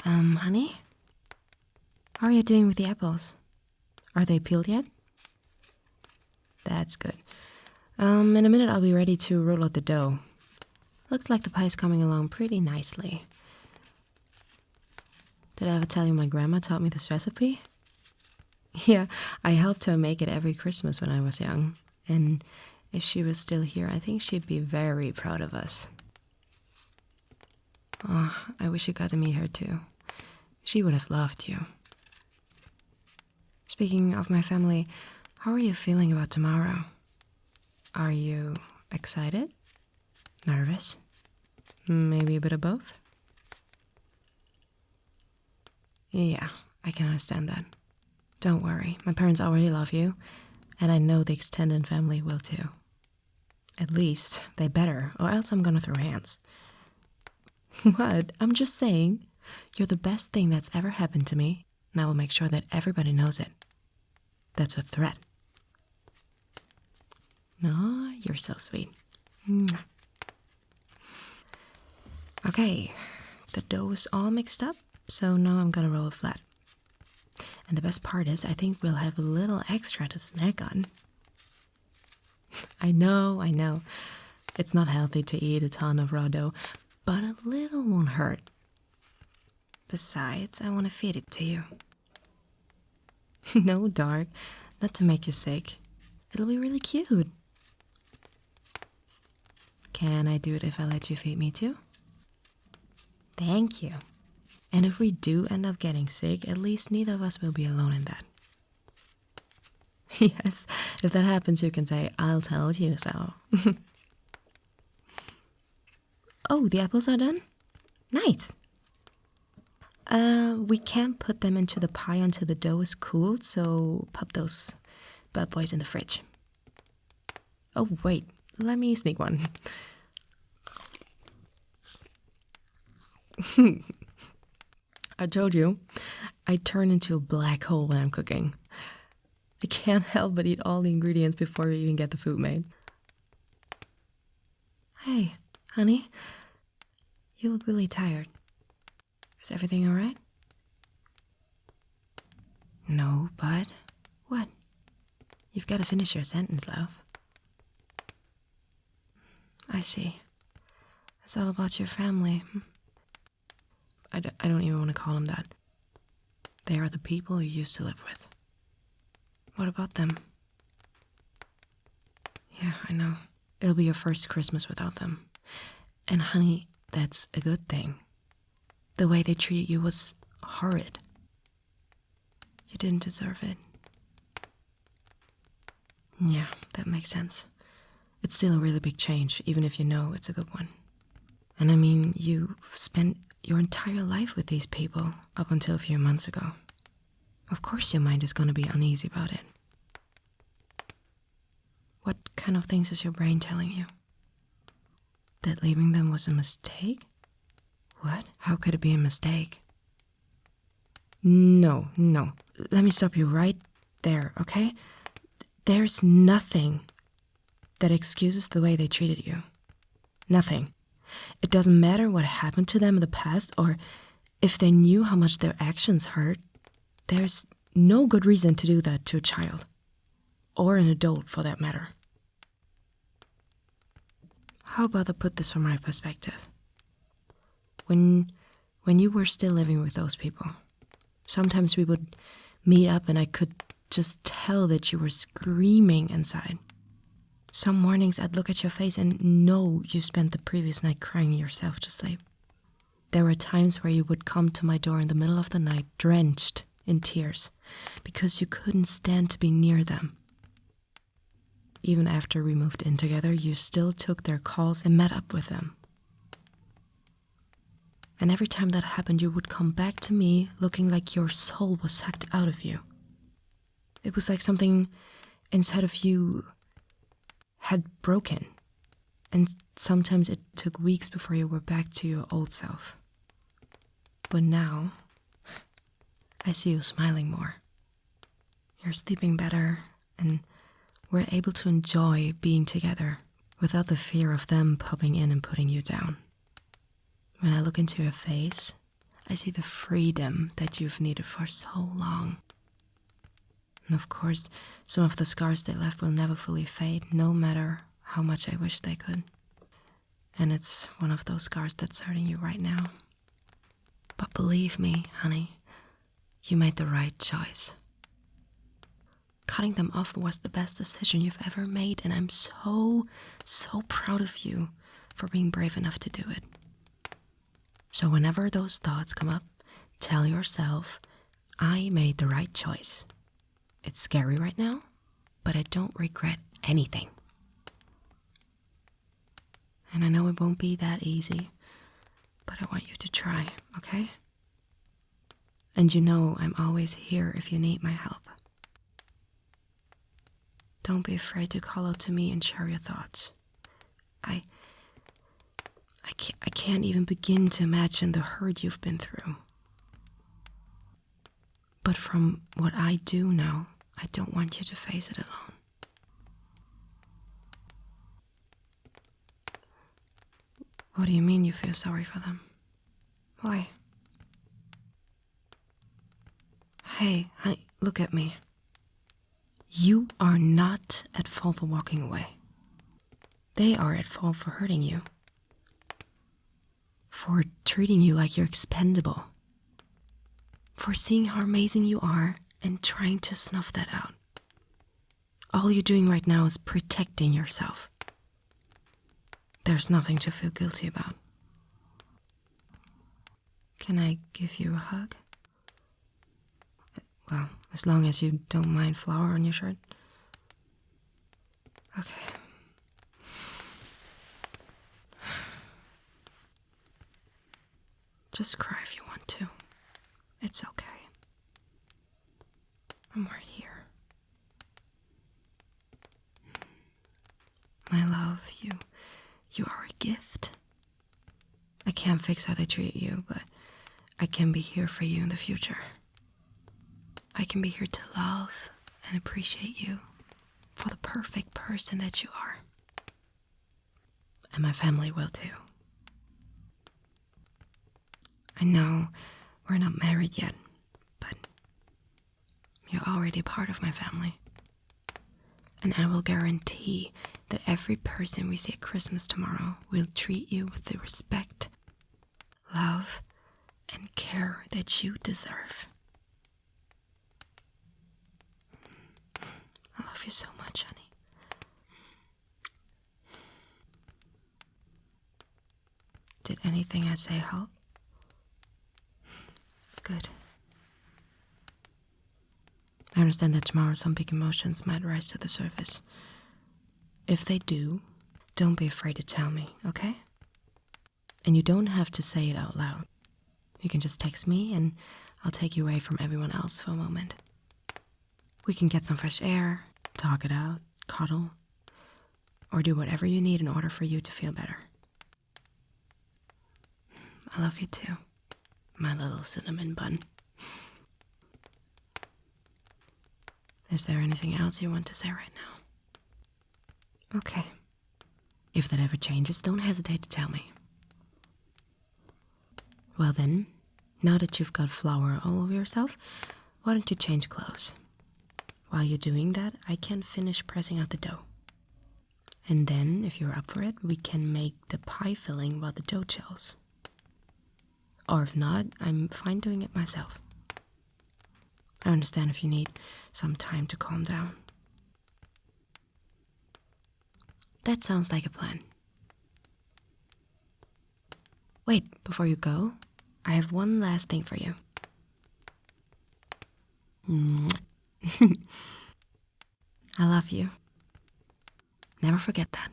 Honey? How are you doing with the apples? Are they peeled yet? That's good. In a minute I'll be ready to roll out the dough. Looks like the pie's coming along pretty nicely. Did I ever tell you my grandma taught me this recipe? Yeah, I helped her make it every Christmas when I was young. And if she was still here, I think she'd be very proud of us. Oh, I wish you got to meet her too. She would have loved you. Speaking of my family, how are you feeling about tomorrow? Are you excited? Nervous? Maybe a bit of both? Yeah, I can understand that. Don't worry, my parents already love you, and I know the extended family will too. At least, they better, or else I'm gonna throw hands. What? I'm just saying, you're the best thing that's ever happened to me, and I will make sure that everybody knows it. That's a threat. Aw, you're so sweet. Okay, the dough is all mixed up, so now I'm gonna roll it flat. And the best part is, I think we'll have a little extra to snack on. I know. It's not healthy to eat a ton of raw dough, but a little won't hurt. Besides, I want to feed it to you. No, Dark, not to make you sick. It'll be really cute. Can I do it if I let you feed me too? Thank you. And if we do end up getting sick, at least neither of us will be alone in that. Yes, if that happens, you can say, I'll tell you so. Oh, the apples are done? Nice. We can't put them into the pie until the dough is cooled, so pop those bad boys in the fridge. Oh, wait, let me sneak one. I told you, I turn into a black hole when I'm cooking. I can't help but eat all the ingredients before we even get the food made. Hey, honey, you look really tired. Is everything all right? No, but what? You've got to finish your sentence, love. I see. It's all about your family. I don't even want to call them that. They are the people you used to live with. What about them? Yeah, I know. It'll be your first Christmas without them. And honey, that's a good thing. The way they treated you was horrid. You didn't deserve it. Yeah, that makes sense. It's still a really big change, even if you know it's a good one. And I mean, you spent your entire life with these people up until a few months ago. Of course your mind is going to be uneasy about it. What kind of things is your brain telling you? That leaving them was a mistake? What? How could it be a mistake? No. Let me stop you right there, okay? There's nothing that excuses the way they treated you. Nothing. It doesn't matter what happened to them in the past or if they knew how much their actions hurt. There's no good reason to do that to a child. Or an adult, for that matter. How about I put this from my perspective? When you were still living with those people, sometimes we would meet up and I could just tell that you were screaming inside. Some mornings I'd look at your face and know you spent the previous night crying yourself to sleep. There were times where you would come to my door in the middle of the night, drenched in tears, because you couldn't stand to be near them. Even after we moved in together, you still took their calls and met up with them. And every time that happened, you would come back to me looking like your soul was sucked out of you. It was like something inside of you had broken. And sometimes it took weeks before you were back to your old self. But now, I see you smiling more. You're sleeping better, and we're able to enjoy being together without the fear of them popping in and putting you down. When I look into your face, I see the freedom that you've needed for so long. And of course, some of the scars they left will never fully fade, no matter how much I wish they could. And it's one of those scars that's hurting you right now. But believe me, honey, you made the right choice. Cutting them off was the best decision you've ever made, and I'm so proud of you for being brave enough to do it. So whenever those thoughts come up, tell yourself, I made the right choice. It's scary right now, but I don't regret anything. And I know it won't be that easy, but I want you to try, okay? And you know I'm always here if you need my help. Don't be afraid to call out to me and share your thoughts. I can't even begin to imagine the hurt you've been through. But from what I do know, I don't want you to face it alone. What do you mean you feel sorry for them? Why? Hey, honey, look at me. You are not at fault for walking away. They are at fault for hurting you. For treating you like you're expendable. For seeing how amazing you are and trying to snuff that out. All you're doing right now is protecting yourself. There's nothing to feel guilty about. Can I give you a hug? Well, as long as you don't mind flour on your shirt. Okay. Just cry if you want to. It's okay. I'm right here. My love, you are a gift. I can't fix how they treat you, but I can be here for you in the future. I can be here to love and appreciate you for the perfect person that you are. And my family will too. I know we're not married yet, but you're already part of my family. And I will guarantee that every person we see at Christmas tomorrow will treat you with the respect, love, and care that you deserve. I love you so much, honey. Did anything I say help? Good. I understand that tomorrow some big emotions might rise to the surface. If they do, don't be afraid to tell me, okay? And you don't have to say it out loud. You can just text me and I'll take you away from everyone else for a moment. We can get some fresh air, talk it out, cuddle, or do whatever you need in order for you to feel better. I love you too, my little cinnamon bun. Is there anything else you want to say right now? Okay. If that ever changes, don't hesitate to tell me. Well then, now that you've got flour all over yourself, why don't you change clothes? While you're doing that, I can finish pressing out the dough. And then, if you're up for it, we can make the pie filling while the dough chills. Or if not, I'm fine doing it myself. I understand if you need some time to calm down. That sounds like a plan. Wait, before you go, I have one last thing for you. I love you. Never forget that.